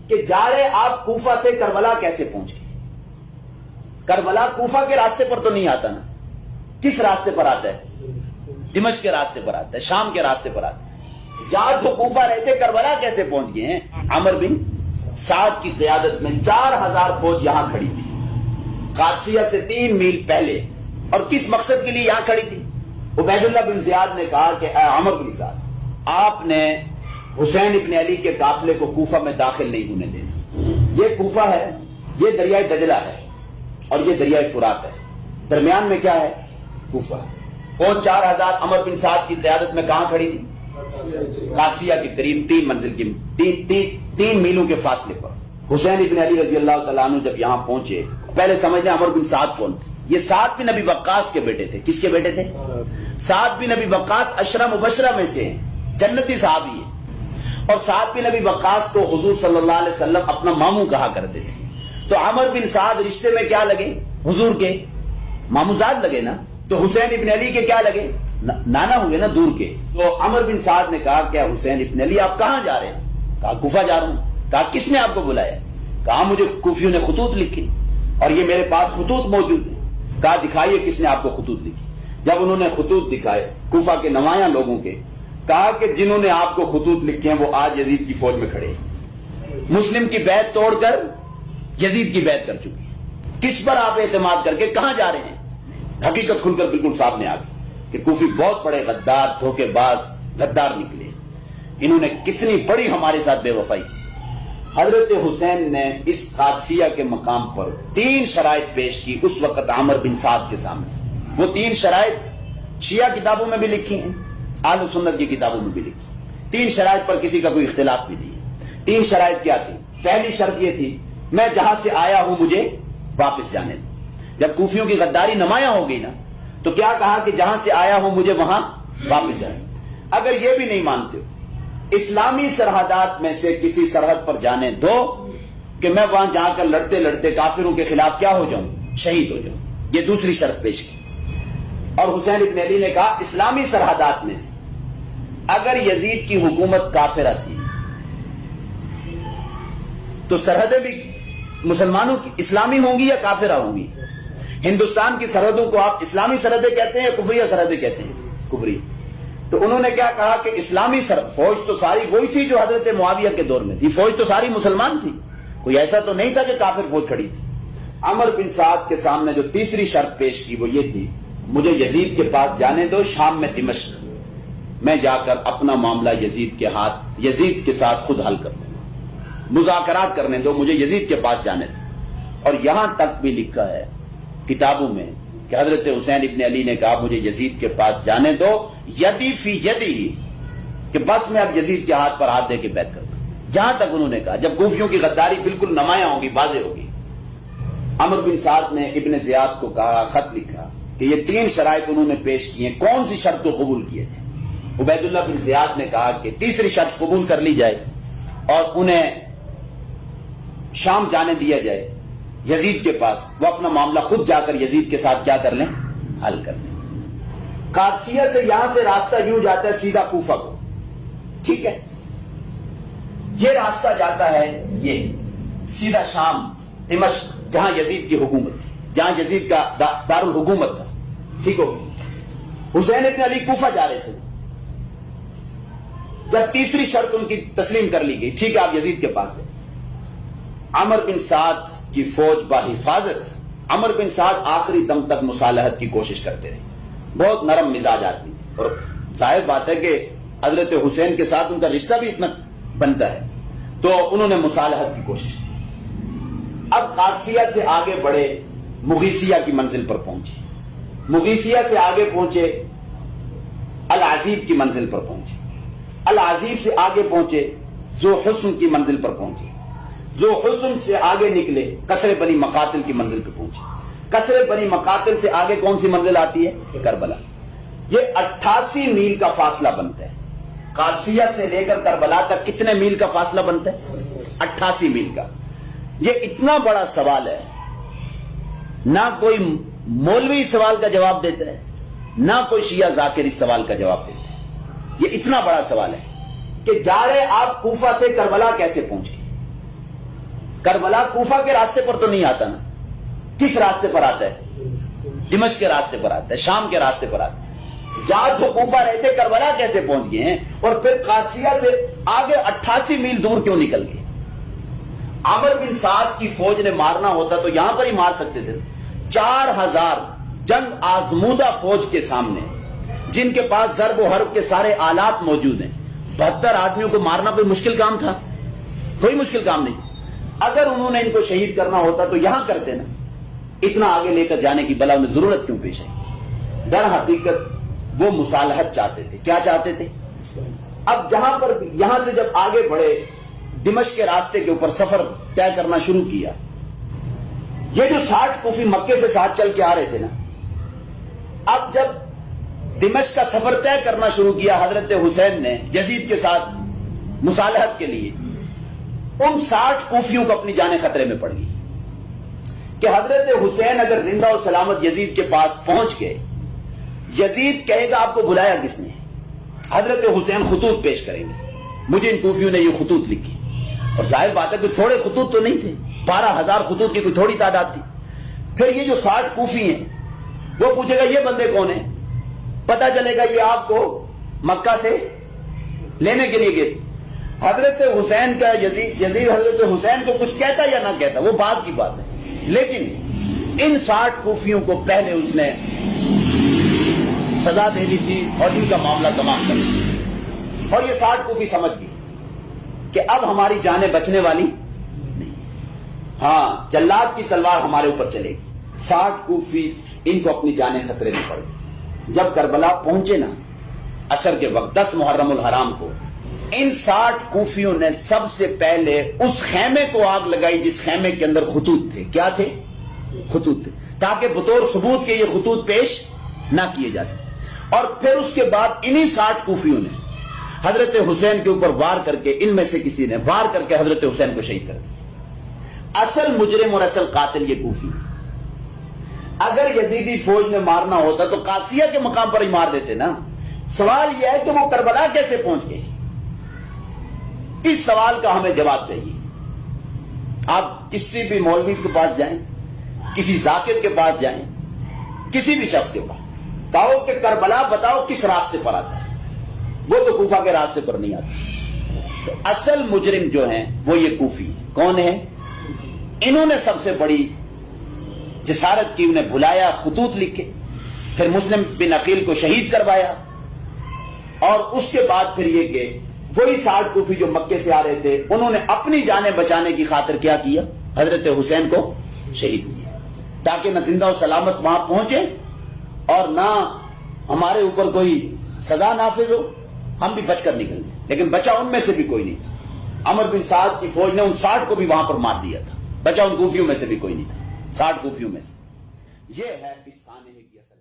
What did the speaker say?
کہ جا رہے آپ کوفہ تھے، کربلا کیسے پہنچ گئے؟ کربلا کوفہ کے راستے پر تو نہیں آتا نا، کس راستے پر آتا ہے؟ دمشق کے راستے پر آتا ہے، شام کے راستے پر آتا ہے۔ جہاں تو کوفہ رہتے کربلا کیسے پہنچ گئے ہیں؟ عمر بن سعد کی قیادت میں 4000 فوج یہاں کھڑی تھی، قادسیہ سے 3 میل پہلے، اور کس مقصد کے لیے یہاں کھڑی تھی؟ عبید اللہ بن زیاد نے کہا کہ اے عمر بن سعد، آپ نے حسین ابن علی کے قافلے کو کوفہ میں داخل نہیں ہونے دینا۔ یہ کوفہ ہے، یہ دریائے دجلہ ہے، اور یہ دریائے فرات ہے، درمیان میں کیا ہے؟ کوفہ۔ فوج 4000 عمر بن سعد کی قیادت میں کہاں کھڑی تھی؟ قادسیہ کے قریب 3 منزل کی 3 میلوں کے فاصلے پر۔ حسین ابن علی رضی اللہ تعالیٰ عنہ جب یہاں پہنچے، پہلے سمجھ لیں عمر بن سعد کون تھے؟ یہ سعد بن ابی وقاص کے بیٹے تھے۔ کس کے بیٹے تھے؟ سعد بن ابی وقاص 10 مبشرہ میں سے ہیں، جنتی صحابی ہے، اور سعد بن ابی وقاص کو حضور صلی اللہ علیہ وسلم اپنا ماموں کہا کرتے تھے۔ تو عمر بن سعد رشتے میں کیا لگے؟ حضور کے ماموزاد لگے نا، تو حسین ابن علی کے کیا لگے؟ نانا ہوئے نا، دور کے۔ تو عمر بن سعد نے کہا کہ حسین ابن علی آپ کہاں جا رہے ہیں؟ کہا کوفہ جا رہا ہوں۔ کہا کس نے آپ کو بلایا؟ کہا مجھے کوفیوں نے خطوط لکھی، اور یہ میرے پاس خطوط موجود ہیں۔ کہا دکھائیے کس نے آپ کو خطوط لکھی۔ جب انہوں نے خطوط دکھائے کوفہ کے نمایاں لوگوں کے، کہا کہ جنہوں نے آپ کو خطوط لکھے ہیں وہ آج یزید کی فوج میں کھڑے ہیں، مسلم کی بیعت توڑ کر یزید کی بیعت کر چکی ہیں۔ کس پر آپ اعتماد کر کے کہاں جا رہے ہیں؟ حقیقت کھل کر بالکل سامنے آ گئی کہ کوفی بہت بڑے غدار، دھوکے باز، غدار نکلے۔ انہوں نے کتنی بڑی ہمارے ساتھ بے وفائی۔ حضرت حسین نے اس قادسیہ کے مقام پر 3 شرائط پیش کی اس وقت عمر بن سعد کے سامنے۔ وہ 3 شرائط شیعہ کتابوں میں بھی لکھی ہیں، اہل سنت کی کتابوں میں بھی لکھی۔ 3 شرائط پر کسی کا کوئی اختلاف بھی نہیں ہے۔ 3 شرائط کیا تھی؟ پہلی شرط یہ تھی میں جہاں سے آیا ہوں مجھے واپس جانے دو۔ جب کوفیوں کی غداری نمایاں ہو گئی نا، تو کیا کہا کہ جہاں سے آیا ہوں مجھے وہاں واپس جانے۔ اگر یہ بھی نہیں مانتے ہو، اسلامی سرحدات میں سے کسی سرحد پر جانے دو کہ میں وہاں جا کر لڑتے لڑتے کافروں کے خلاف کیا ہو جاؤں؟ شہید ہو جاؤں۔ یہ دوسری شرط پیش کی۔ اور حسین ابن علی نے کہا اسلامی سرحدات میں سے اگر یزید کی حکومت کافرہ تھی تو سرحدیں بھی مسلمانوں کی اسلامی ہوں گی یا کافرہ ہوں گی؟ ہندوستان کی سرحدوں کو آپ اسلامی سرحدیں کہتے ہیں یا کفریہ سرحدیں کہتے ہیں؟ کفری۔ تو انہوں نے کیا کہا کہ اسلامی فوج تو ساری وہی تھی جو حضرت معاویہ کے دور میں تھی، فوج تو ساری مسلمان تھی، کوئی ایسا تو نہیں تھا کہ کافر فوج کھڑی تھی۔ عمر بن سعد کے سامنے جو تیسری شرط پیش کی وہ یہ تھی مجھے یزید کے پاس جانے دو، شام میں دمشق، میں جا کر اپنا معاملہ یزید کے ساتھ خود حل کر دوں، مذاکرات کرنے دو، مجھے یزید کے پاس جانے دو۔ اور یہاں تک بھی لکھا ہے کتابوں میں کہ حضرت حسین ابن علی نے کہا مجھے یزید کے پاس جانے دو، یدی فی یدی، کہ بس میں اب یزید کے ہاتھ پر ہاتھ دے کے بیعت کر دوں۔ جہاں تک انہوں نے کہا جب کوفیوں کی غداری بالکل نمایاں ہوگی، واضح ہوگی۔ عمر بن سعد نے ابن زیاد کو کہا، خط لکھا کہ یہ 3 شرائط انہوں نے پیش کی ہیں، کون سی شرط کو قبول کیے تھے؟ عبید اللہ بن زیاد نے کہا کہ تیسری شرط قبول کر لی جائے اور انہیں شام جانے دیا جائے یزید کے پاس، وہ اپنا معاملہ خود جا کر یزید کے ساتھ کیا کر لیں؟ حل کر لیں۔ قادسیہ سے یہاں سے راستہ یوں جاتا ہے سیدھا کوفہ کو، ٹھیک ہے؟ یہ راستہ جاتا ہے یہ سیدھا شام، دمشق، جہاں یزید کی حکومت تھی، جہاں یزید کا دارالحکومت تھا، ٹھیک ہو؟ حسین ابن علی کوفہ جا رہے تھے۔ جب تیسری شرط ان کی تسلیم کر لی گئی، ٹھیک ہے آپ یزید کے پاس ہیں، عمر بن سعد کی فوج بحفاظت، عمر بن سعد آخری دم تک مصالحت کی کوشش کرتے رہے، بہت نرم مزاج آدمی تھے، اور ظاہر بات ہے کہ حضرت حسین کے ساتھ ان کا رشتہ بھی اتنا بنتا ہے، تو انہوں نے مصالحت کی کوشش کی۔ اب قادسیہ سے آگے بڑھے، مغیثیہ کی منزل پر پہنچے، مغیثیہ سے آگے پہنچے، العزیب کی منزل پر پہنچے، العزیب سے آگے پہنچے، ذو حسن کی منزل پر پہنچے، ذو حسن سے آگے نکلے، قصر بنی مقاتل کی منزل پہ پہنچے، قصر بنی مقاتل سے آگے کون سی منزل آتی ہے؟ کربلا۔ یہ 88 میل کا فاصلہ بنتا ہے۔ قادسیہ سے لے کر کربلا تک کتنے میل کا فاصلہ بنتا ہے؟ 88 میل کا۔ یہ اتنا بڑا سوال ہے، نہ کوئی مولوی سوال کا جواب دیتا ہے، نہ کوئی شیعہ ذاکر اس سوال کا جواب دیتا ہے۔ یہ اتنا بڑا سوال ہے کہ جا رہے آپ کوفہ تھے، کربلا کیسے پہنچ گئے؟ کربلا کوفہ کے راستے پر تو نہیں آتا نا. کس راستے پر آتا ہے؟ دمشق کے راستے پر آتا ہے, شام کے راستے پر آتا ہے. جہاں جو کوفہ رہتے کربلا کیسے پہنچ گئے ہیں؟ اور پھر قادسیہ سے آگے 88 میل دور کیوں نکل گئے؟ عمر بن سعد کی فوج نے مارنا ہوتا تو یہاں پر ہی مار سکتے تھے. 4000 جنگ آزمودہ فوج کے سامنے, جن کے پاس ضرب و حرب کے سارے آلات موجود ہیں, 72 آدمیوں کو مارنا کوئی مشکل کام تھا؟ کوئی مشکل کام نہیں. اگر انہوں نے ان کو شہید کرنا ہوتا تو یہاں کرتے نا. اتنا آگے لے کر جانے کی بلا میں ضرورت کیوں پیش آئی؟ در حقیقت وہ مصالحت چاہتے تھے. کیا چاہتے تھے؟ اب جہاں پر یہاں سے جب آگے بڑھے, دمشق کے راستے کے اوپر سفر طے کرنا شروع کیا, یہ جو 60 کوفی مکے سے ساتھ چل کے آ رہے تھے نا, اب جب دمشق کا سفر طے کرنا شروع کیا حضرت حسین نے یزید کے ساتھ مصالحت کے لیے, ان 60 کوفیوں کو اپنی جانیں خطرے میں پڑ گئی کہ حضرت حسین اگر زندہ و سلامت یزید کے پاس پہنچ گئے, یزید کہے گا آپ کو بلایا کس نے؟ حضرت حسین خطوط پیش کریں گے, مجھے ان کوفیوں نے یہ خطوط لکھی. اور ظاہر بات ہے کہ تھوڑے خطوط تو نہیں تھے, 12,000 خطوط کی کوئی تھوڑی تعداد تھی. پھر یہ جو 60 کوفی ہیں وہ پوچھے گا یہ بندے کون ہیں؟ پتا چلے گا یہ آپ کو مکہ سے لینے کے لیے گئے تھے. حضرت حسین کا یزید حضرت حسین کو کچھ کہتا یا نہ کہتا وہ بات کی بات ہے, لیکن ان 60 کوفیوں کو پہلے اس نے سزا دے دی تھی اور ان کا معاملہ تمام کر دیا. اور یہ 60 کوفی سمجھ گئی کہ اب ہماری جانیں بچنے والی نہیں, ہاں جلاد کی تلوار ہمارے اوپر چلے گی. 60 کوفی ان کو اپنی جانیں خطرے میں پڑ گئی. جب کربلا پہنچے نا عصر کے وقت 10 محرم الحرام کو, ان 60 کوفیوں نے سب سے پہلے اس خیمے کو آگ لگائی جس خیمے کے اندر خطوط تھے. کیا تھے؟ خطوط تھے, تاکہ بطور ثبوت کے یہ خطوط پیش نہ کیے جا سکے. اور پھر اس کے بعد انہی 60 کوفیوں نے حضرت حسین کے اوپر وار کر کے, ان میں سے کسی نے وار کر کے حضرت حسین کو شہید کر دیا. اصل مجرم اور اصل قاتل یہ کوفی. اگر یزیدی فوج میں مارنا ہوتا تو قادسیہ کے مقام پر ہی مار دیتے نا. سوال یہ ہے کہ وہ کربلا کیسے پہنچ گئے؟ اس سوال کا ہمیں جواب چاہیے. آپ کسی بھی مولوی کے پاس جائیں, کسی ذاکر کے پاس جائیں, کسی بھی شخص کے پاس کہو کہ کربلا بتاؤ کس راستے پر آتا ہے, وہ تو کوفہ کے راستے پر نہیں آتا. تو اصل مجرم جو ہیں وہ یہ کوفی ہیں. کون ہیں؟ انہوں نے سب سے بڑی جسارت کی, انہیں بلایا, خطوط لکھے, پھر مسلم بن عقیل کو شہید کروایا, اور اس کے بعد پھر یہ کہ وہی 60 کوفی جو مکے سے آ رہے تھے انہوں نے اپنی جانیں بچانے کی خاطر کیا کیا؟ حضرت حسین کو شہید کیا, تاکہ نہ زندہ و سلامت وہاں پہنچے اور نہ ہمارے اوپر کوئی سزا نافذ ہو, ہم بھی بچ کر نکل گئے. لیکن بچا ان میں سے بھی کوئی نہیں تھا. عمر بن سعد کی فوج نے ان 60 کو بھی وہاں پر مار دیا تھا, بچا ان کوفیوں میں سے بھی کوئی نہیں تھا. 60 کوفیوں میں سے. یہ ہے اس سانحے کی اصل